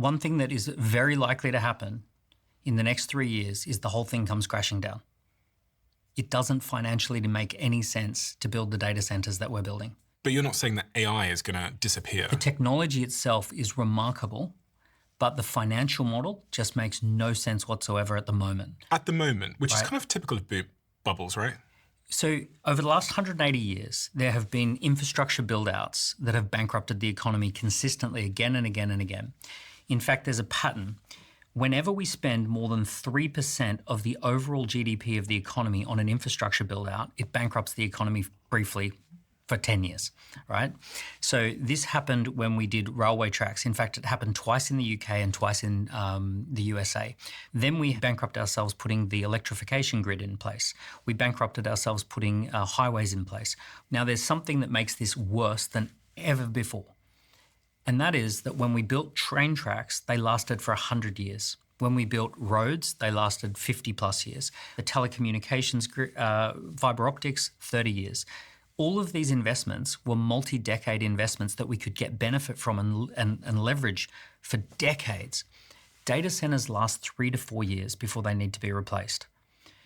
One thing that is very likely to happen in the next 3 years is the whole thing comes crashing down. It doesn't financially make any sense to build the data centers that we're building. But you're not saying that AI is going to disappear. The technology itself is remarkable, but the financial model just makes no sense whatsoever at the moment. At the moment, which is kind of typical of bubbles, right? So over the last 180 years, there have been infrastructure build-outs that have bankrupted the economy consistently again and again and again. In fact, there's a pattern. Whenever we spend more than 3% of the overall GDP of the economy on an infrastructure build-out, it bankrupts the economy briefly for 10 years, right? So this happened when we did railway tracks. In fact, it happened twice in the UK and twice in the USA. Then we bankrupt ourselves putting the electrification grid in place. We bankrupted ourselves putting highways in place. Now, there's something that makes this worse than ever before. And that is that when we built train tracks, they lasted for 100 years. When we built roads, they lasted 50 plus years. The telecommunications, fiber optics, 30 years. All of these investments were multi-decade investments that we could get benefit from and leverage for decades. Data centers last 3 to 4 years before they need to be replaced.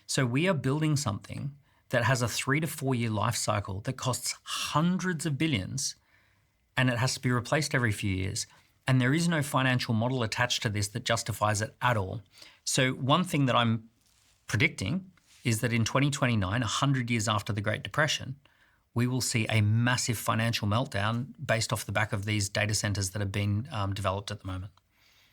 So we are building something that has a 3 to 4 year life cycle that costs hundreds of billions, and it has to be replaced every few years. And there is no financial model attached to this that justifies it at all. So one thing that I'm predicting is that in 2029, 100 years after the Great Depression, we will see a massive financial meltdown based off the back of these data centers that have been developed at the moment.